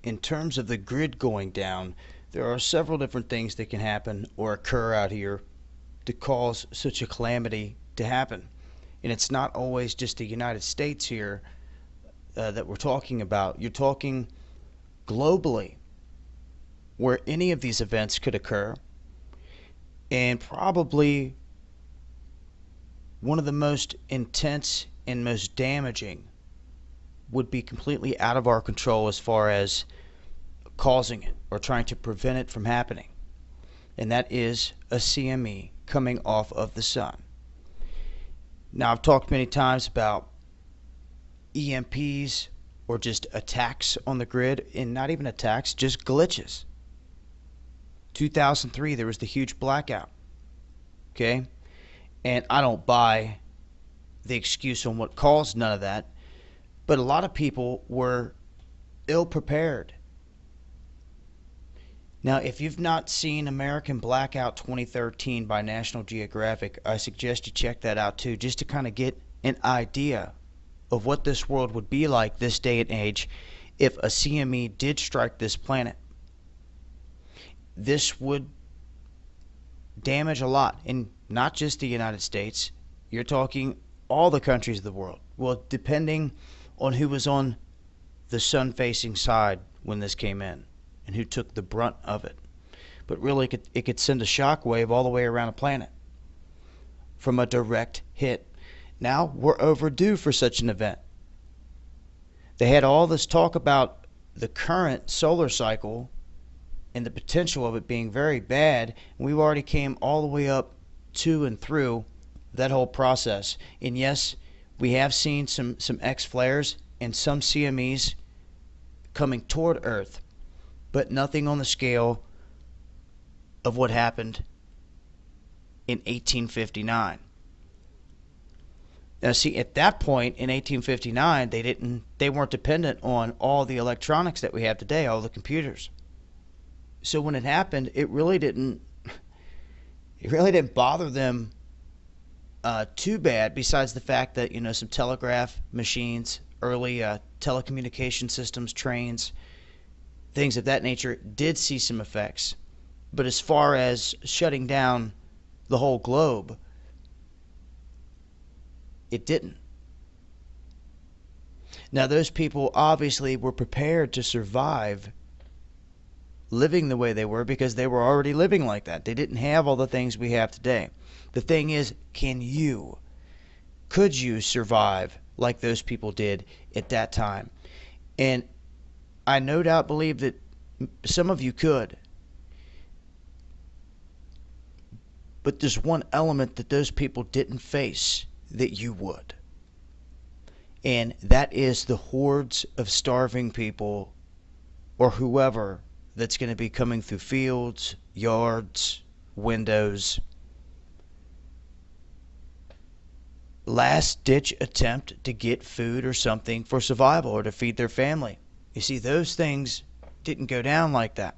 in terms of the grid going down, there are several different things that can happen or occur out here to cause such a calamity to happen. And it's not always just the United States here that we're talking about. You're talking globally, where any of these events could occur. And probably one of the most intense and most damaging would be completely out of our control as far as causing it or trying to prevent it from happening. And that is a CME coming off of the sun. Now, I've talked many times about EMPs or just attacks on the grid, and not even attacks, just glitches. 2003, there was the huge blackout. Okay? And I don't buy the excuse on what caused none of that, but a lot of people were ill prepared. Now, if you've not seen American Blackout 2013 by National Geographic, I suggest you check that out too, just to kind of get an idea of what this world would be like this day and age if a CME did strike this planet. This would damage a lot, and not just the United States. You're talking all the countries of the world. Well, depending on who was on the sun-facing side when this came in and who took the brunt of it. But really, it could send a shockwave all the way around the planet from a direct hit. Now, we're overdue for such an event. They had all this talk about the current solar cycle and the potential of it being very bad, and we've already came all the way up to and through that whole process. And yes, we have seen some X flares and some CMEs coming toward Earth, but nothing on the scale of what happened in 1859. Now, see, at that point in 1859, they weren't dependent on all the electronics that we have today, all the computers. So when it happened, it really didn't bother them too bad. Besides the fact that some telegraph machines, early telecommunication systems, trains, things of that nature did see some effects. But as far as shutting down the whole globe, it didn't. Now, those people obviously were prepared to survive living the way they were because they were already living like that. They didn't have all the things we have today. The thing is, could you survive like those people did at that time? And I no doubt believe that some of you could. But there's one element that those people didn't face that you would. And that is the hordes of starving people or whoever that's going to be coming through fields, yards, windows. Last-ditch attempt to get food or something for survival or to feed their family. You see, those things didn't go down like that.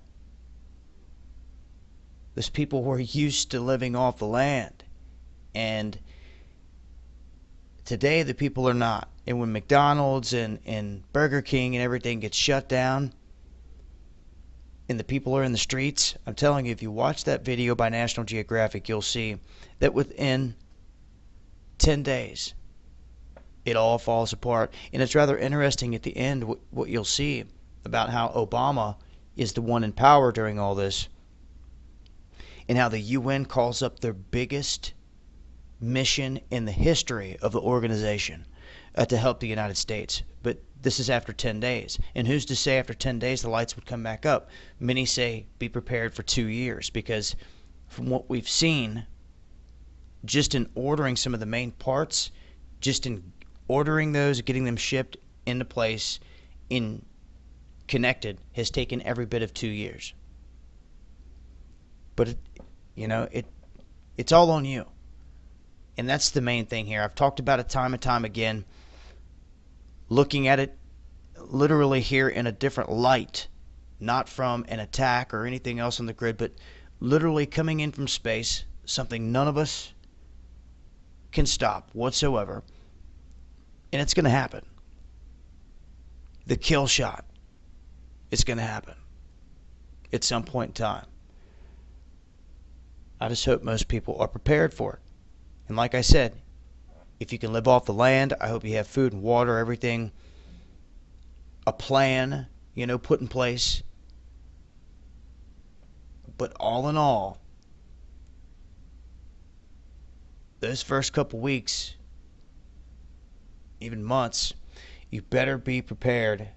Those people were used to living off the land. And today the people are not. And when McDonald's and Burger King and everything gets shut down and the people are in the streets, I'm telling you, if you watch that video by National Geographic, you'll see that within 10 days it all falls apart. And it's rather interesting at the end what you'll see about how Obama is the one in power during all this, and how the UN calls up their biggest mission in the history of the organization to help the United States. But this is after 10 days. And who's to say after 10 days the lights would come back up? Many say be prepared for 2 years, because from what we've seen, just in ordering some of the main parts, just in ordering those, getting them shipped into place, in connected, has taken every bit of 2 years. But it's all on you. And that's the main thing here. I've talked about it time and time again. Looking at it literally here in a different light, not from an attack or anything else on the grid, but literally coming in from space, something none of us can stop whatsoever. And it's going to happen. The kill shot. It's going to happen at some point in time. I just hope most people are prepared for it. And like I said, if you can live off the land, I hope you have food and water, everything, a plan, put in place. But all in all, those first couple weeks, even months, you better be prepared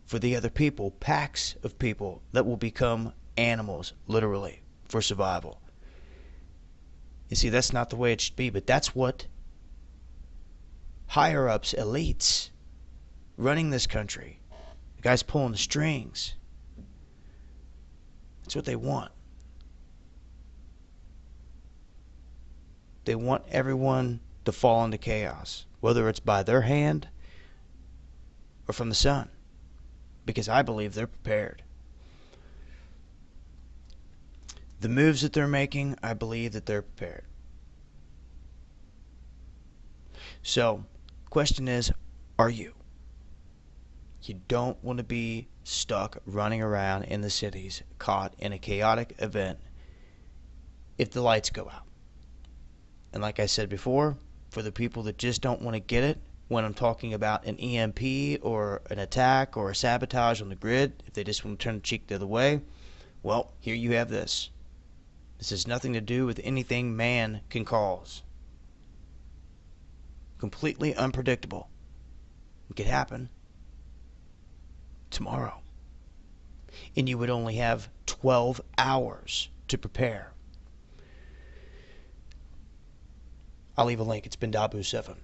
for the other people, packs of people that will become animals, literally, for survival. You see, that's not the way it should be, but that's what higher-ups, elites, running this country, the guys pulling the strings, that's what they want. They want everyone to fall into chaos, whether it's by their hand or from the sun, because I believe they're prepared. The moves that they're making, I believe that they're prepared. So, question is, are you? You don't want to be stuck running around in the cities, caught in a chaotic event if the lights go out. And like I said before, for the people that just don't want to get it, when I'm talking about an EMP or an attack or a sabotage on the grid, if they just want to turn the cheek the other way, well, here you have this. This has nothing to do with anything man can cause. Completely unpredictable. It could happen tomorrow. And you would only have 12 hours to prepare. I'll leave a link. It's been Dabu7.